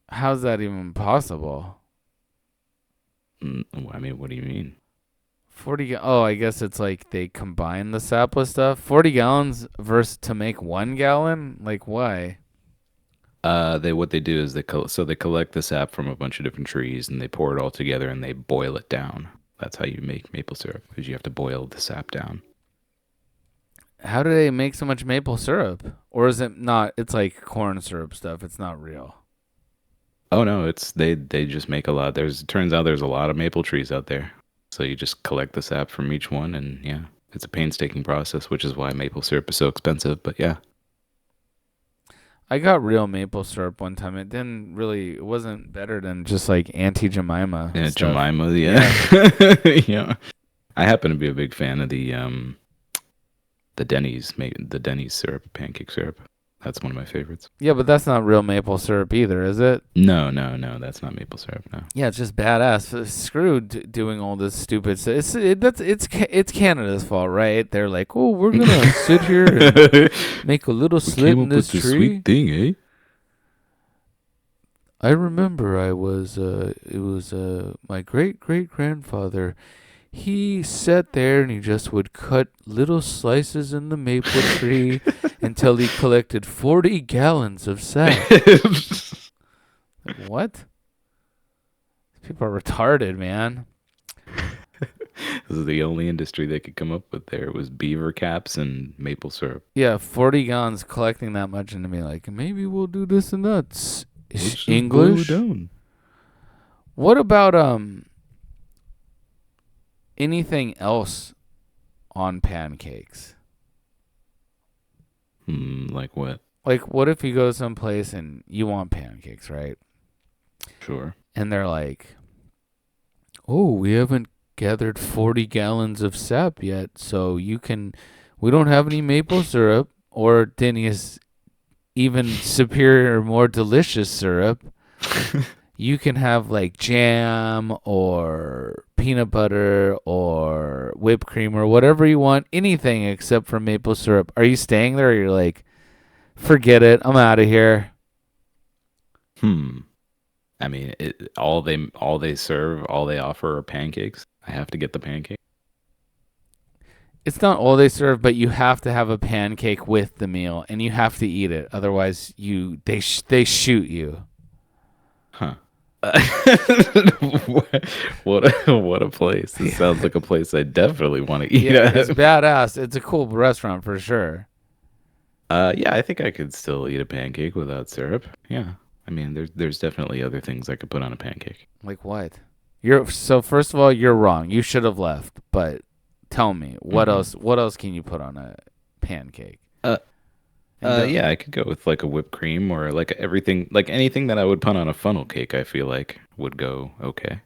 How's that even possible? I mean, what do you mean? 40 oh, I guess it's like they combine the sap with stuff. 40 gallons versus to make 1 gallon? Like, why? What they do is they collect the sap from a bunch of different trees and they pour it all together and they boil it down. That's how you make maple syrup, because you have to boil the sap down. How do they make so much maple syrup? Or is it not? It's like corn syrup stuff. It's not real. Oh no, they just make a lot. Turns out there's a lot of maple trees out there. So you just collect the sap from each one, and yeah, it's a painstaking process, which is why maple syrup is so expensive. But yeah. I got real maple syrup one time. It wasn't better than just like Auntie Jemima. Yeah, stuff. Jemima, yeah. Yeah. I happen to be a big fan of the Denny's syrup, pancake syrup. That's one of my favorites. Yeah, but that's not real maple syrup either, is it? No, that's not maple syrup. No. Yeah, it's just badass. Screw doing all this stupid stuff. It's Canada's fault, right? They're like, oh, we're gonna sit here and make a little slit in this tree. Sweet thing, eh? I remember it was my great grandfather. He sat there and he just would cut little slices in the maple tree until he collected 40 gallons of sap. What? People are retarded, man. This is the only industry they could come up with there. It was beaver caps and maple syrup. Yeah, 40 gallons collecting that much and to be like, maybe we'll do this and that. Let's English? go down. What about anything else on pancakes? Like what? Like, what if you go someplace and you want pancakes, right? Sure. And they're like, "Oh, we haven't gathered 40 gallons of sap yet, so we don't have any maple syrup or Denny's even superior, more delicious syrup. You can have like jam or peanut butter or whipped cream or whatever you want, anything except for maple syrup." Are you staying there, or you're like, "Forget it, I'm out of here"? I mean, all they serve, all they offer are pancakes. I have to get the pancake. It's not all they serve, but you have to have a pancake with the meal, and you have to eat it. Otherwise, they shoot you. Huh. What a place. This sounds like a place I definitely want to eat Yeah, at. it's badass. It's a cool restaurant for sure. Yeah, I think I could still eat a pancake without syrup. Yeah. I mean, there's definitely other things I could put on a pancake. Like what? So first of all, you're wrong. You should have left. But tell me, what Mhm. else? What else can you put on a pancake? Uh, And yeah, I could go with like a whipped cream or like everything, like anything that I would put on a funnel cake, I feel like would go okay.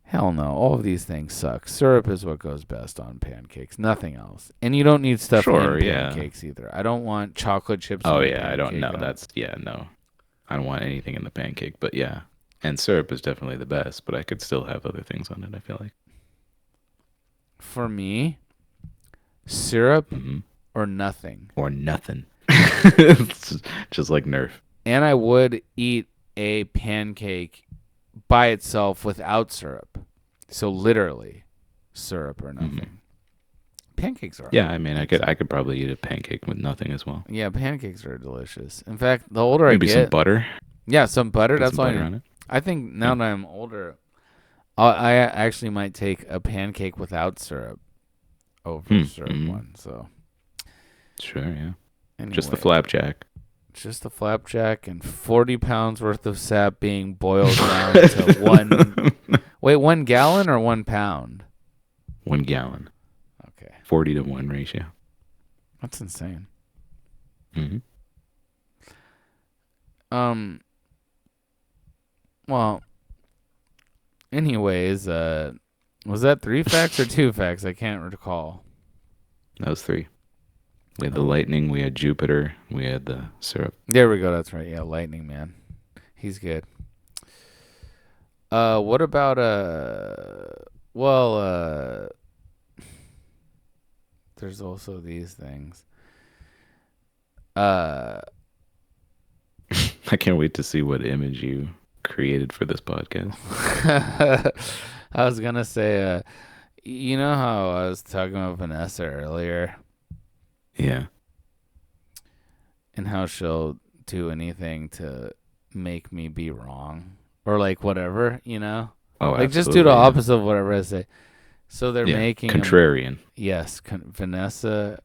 hell no, all of these things suck. Syrup is what goes best on pancakes. Nothing else. And you don't need stuff Sure, in yeah. pancakes either. I don't want chocolate chips. Oh on a yeah, I don't pancake. know. No. I don't want anything in the pancake, but yeah. And syrup is definitely the best, but I could still have other things on it, I feel like. For me, syrup Hmm. or nothing. Or nothing. It's just like Nerf. And I would eat a pancake by itself without syrup. So literally, syrup or nothing. Pancakes are Yeah, I mean, I could probably eat a pancake with nothing as well. yeah, pancakes are delicious. In fact, the older Maybe I some get, butter. yeah, some butter. Put That's some all I butter need. on it. I think now Yeah. that I'm older, I actually might take a pancake without syrup over syrup Mhm. one. So Sure, yeah. anyway, Just the flapjack. just the flapjack and 40 pounds worth of sap being boiled down to one. Wait, 1 gallon or 1 pound? 1 gallon. Okay, 40-to-1 ratio. that's insane. Hmm. Well, anyways, was that 3 facts or 2 facts? I can't recall. That was 3. We had the lightning, we had Jupiter, we had the syrup. There we go. That's right. Yeah, Lightning Man. He's good. What about well, there's also these things. I can't wait to see what image you created for this podcast. I was gonna say, you know how I was talking about Vanessa earlier, Yeah. and how she'll do anything to make me be wrong, or like whatever, you know, Oh, like just do the absolutely, yeah. opposite of whatever I say. So they're Yeah. making Contrarian. yes, Vanessa,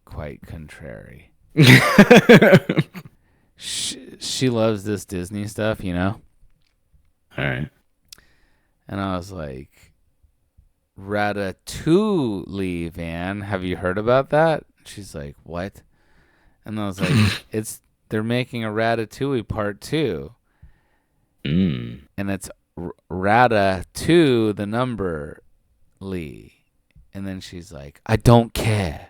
quite contrary. She loves this Disney stuff, you know? All right. And I was like, Ratatouille, Van. Have you heard about that? She's like, what? And I was like, they're making a Ratatouille part 2. Mm. And it's Rata 2, the number Lee. And then she's like, I don't care.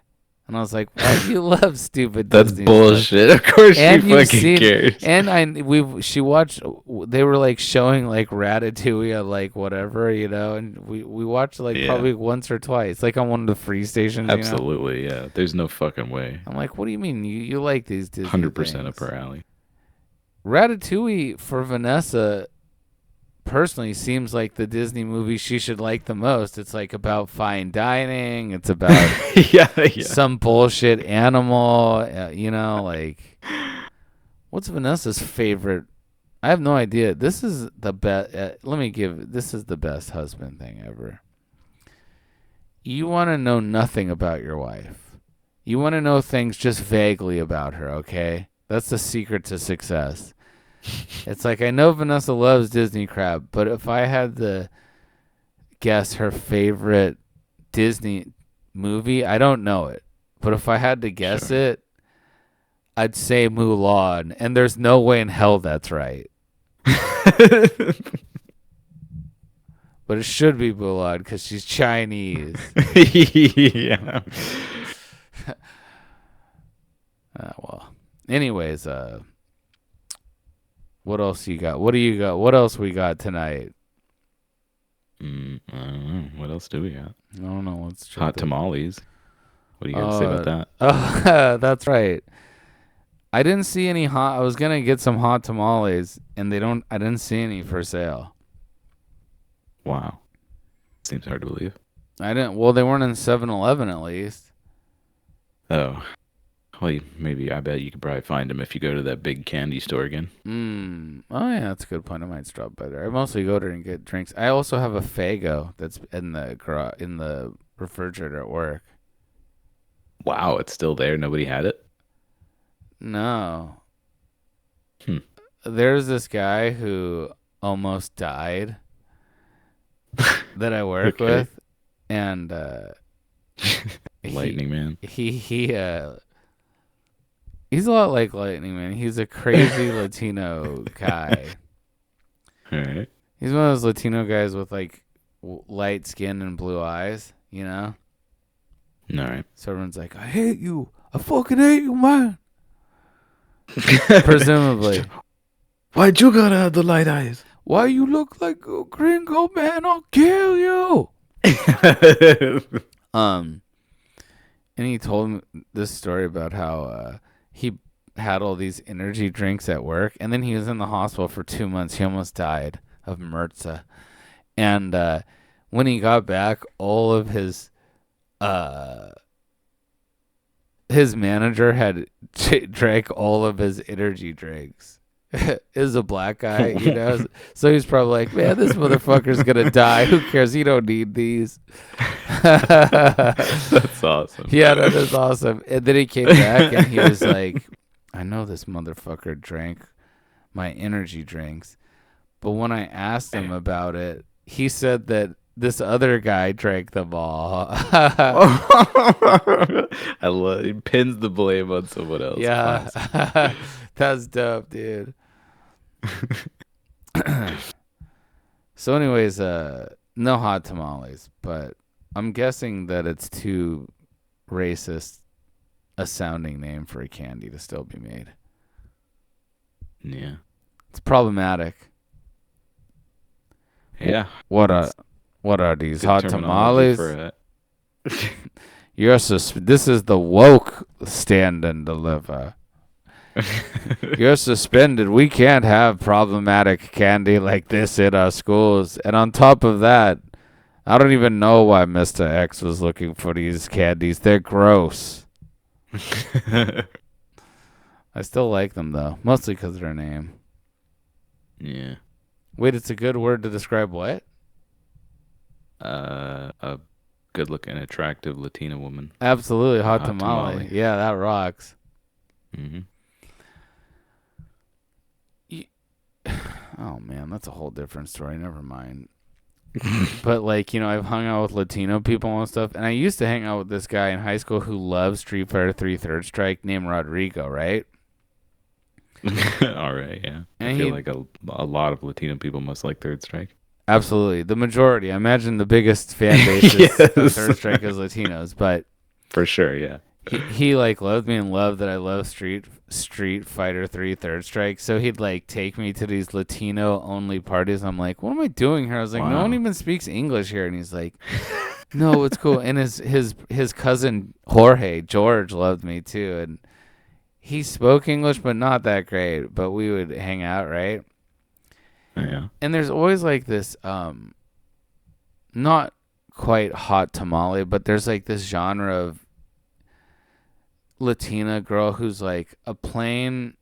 And I was like, why do you love stupid That's Disney bullshit. stuff? Of course And she you've fucking seen, cares. and she watched. They were like showing like Ratatouille at like whatever, you know, and we watched like Yeah. probably once or twice, like on one of the free stations. You know? Absolutely, yeah. There's no fucking way. I'm like, what do you mean you like these Disney 100% up things? her alley. Ratatouille for Vanessa personally seems like the Disney movie she should like the most. It's like about fine dining. It's about Yeah. some bullshit animal. You know, like what's Vanessa's favorite? I have no idea. This is the best. This is the best husband thing ever. You want to know nothing about your wife. You want to know things just vaguely about her, okay? That's the secret to success. It's like, I know Vanessa loves Disney crap, but if I had to guess her favorite Disney movie, I don't know it. But if I had to guess Sure. it, I'd say Mulan, and there's no way in hell that's right. But it should be Mulan because she's Chinese. Yeah. Well, anyways, what else you got? What do you got? What else we got tonight? I don't know. What else do we got? I don't know. Let's check Hot the- tamales. What do you got to say about that? Oh, that's right. I didn't see any hot. I was gonna get some hot tamales, and I didn't see any for sale. Wow. Seems hard to believe. I didn't. Well, they weren't in 7-Eleven at least. Oh. Well, maybe I bet you could probably find them if you go to that big candy store again. Oh yeah, that's a good point. I might stop by there. I mostly go there and get drinks. I also have a Faygo that's in the refrigerator at work. Wow, it's still there. Nobody had it. No. Hmm. There's this guy who almost died that I work Okay. with, and Lightning Man. he's a lot like Lightning Man. He's a crazy Latino guy. All right. He's one of those Latino guys with like light skin and blue eyes, you know? All right. So everyone's like, I hate you. I fucking hate you, man. Presumably. Why'd you gotta have the light eyes? Why you look like a gringo, man? I'll kill you. And he told me this story about how he had all these energy drinks at work, and then he was in the hospital for 2 months. He almost died of MRSA. And when he got back, all of his manager had drank all of his energy drinks. Is a black guy, you know, so he's probably like, man, this motherfucker's gonna die. Who cares? He don't need these. That's awesome. Yeah, that is awesome. And then he came back and he was like, I know this motherfucker drank my energy drinks, but when I asked him about it, he said that this other guy drank them all. I love he pins the blame on someone else. Yeah. That's dope, dude. So anyways, no hot tamales, but I'm guessing that it's too racist a sounding name for a candy to still be made. Yeah. It's problematic. Yeah. What are these Good hot terminology tamales? for This is the woke stand and deliver. You're suspended. We can't have problematic candy like this in our schools. And on top of that, I don't even know why Mr.X was looking for these candies. They're gross. I still like them, though. Mostly because of their name. Yeah. Wait, it's a good word to describe what? A good-looking, attractive Latina woman. Absolutely. Hot Hot tamale. tamale. Yeah, that rocks. Mm-hmm. Oh, man, that's a whole different story. Never mind. But, like, you know, I've hung out with Latino people and stuff, and I used to hang out with this guy in high school who loved Street Fighter 3 Third Strike named Rodrigo, right? All right, yeah. And I feel like a lot of Latino people must like Third Strike. Absolutely. The majority. I imagine the biggest fan base of Third Strike is Latinos, but For sure, yeah. he like loved me and loved that I love Street Fighter 3 Third Strike. So he'd like take me to these Latino only parties. I'm like, what am I doing here? I was like, no Wow. one even speaks English here. And he's like, no, it's cool. And his cousin George loved me too. And he spoke English, but not that great. But we would hang out, right? Yeah. And there's always like this not quite hot tamale, but there's like this genre of Latina girl who's like a plain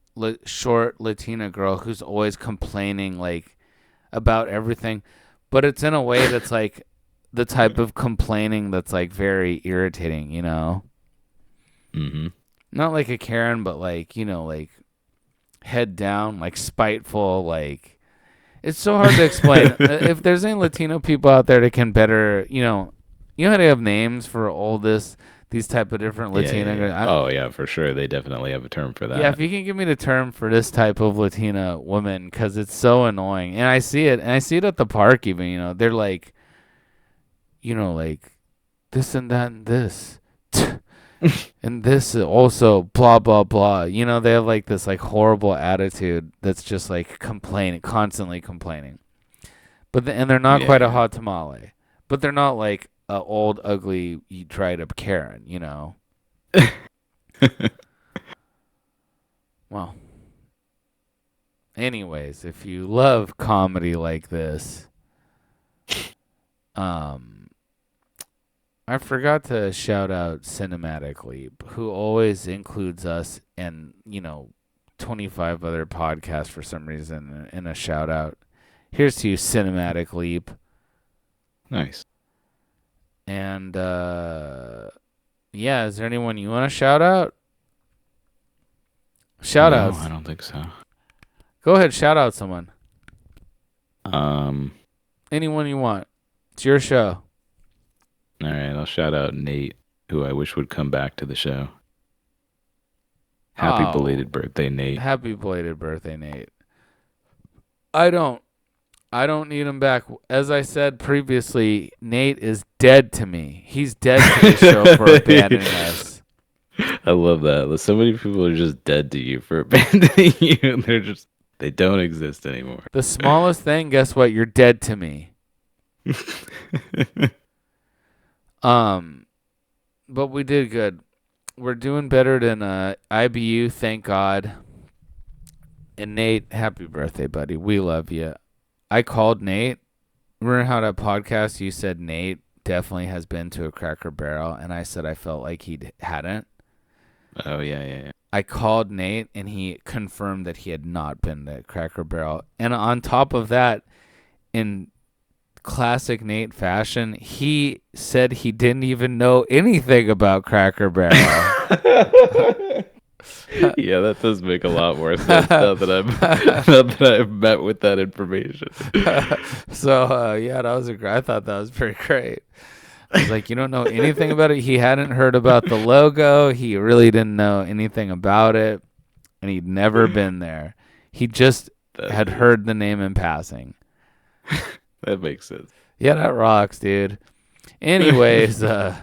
short Latina girl who's always complaining like about everything, but it's in a way that's like the type of complaining that's like very irritating, you know? Mm-hmm. Not like a Karen, but like, you know, like head down, like spiteful, like it's so hard to explain. If there's any Latino people out there that can better, you know how they have names for all this these type of different Yeah, Latina. yeah, yeah. Oh yeah, for sure. They definitely have a term for Yeah, that. if you can give me the term for this type of Latina woman, because it's so annoying, and I see it at the park even. They're like, like this and that and this, and this also blah blah blah. They have like this like horrible attitude that's just like complaining, constantly complaining. And they're not quite a Yeah. hot tamale, but they're not like a old ugly dried up Karen. Well, anyways, if you love comedy like this, I forgot to shout out Cinematic Leap, who always includes us and 25 other podcasts for some reason in a shout out. Here's to you, Cinematic Leap. Nice. And yeah, is there anyone you want to shout out? Shout outs. No, I don't think so. Go ahead, shout out someone. Um. Anyone you want. It's your show. All right, I'll shout out Nate, who I wish would come back to the show. Happy belated birthday, Nate. Happy belated birthday, Nate. I don't need him back. As I said previously, Nate is dead to me. He's dead to the show for abandoning us. I love that. So many people are just dead to you for abandoning you. They don't exist anymore. The smallest thing, guess what? You're dead to me. But we did good. We're doing better than IBU, thank God. And Nate, happy birthday, buddy. We love you. I called Nate. Remember how that podcast you said Nate definitely has been to a Cracker Barrel, and I said I felt like he hadn't. Oh yeah. I called Nate, and he confirmed that he had not been to Cracker Barrel. And on top of that, in classic Nate fashion, he said he didn't even know anything about Cracker Barrel. Yeah, that does make a lot more sense now that I've met with that information. So yeah, that was I thought that was pretty great. I was like, you don't know anything about it. He hadn't heard about the logo. He really didn't know anything about it, and he'd never been there. He just had heard the name in passing. That makes sense. Yeah, that rocks, dude. Anyways, if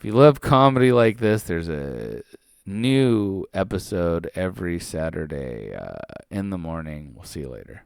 you love comedy like this, there's a new episode every Saturday in the morning. We'll see you later.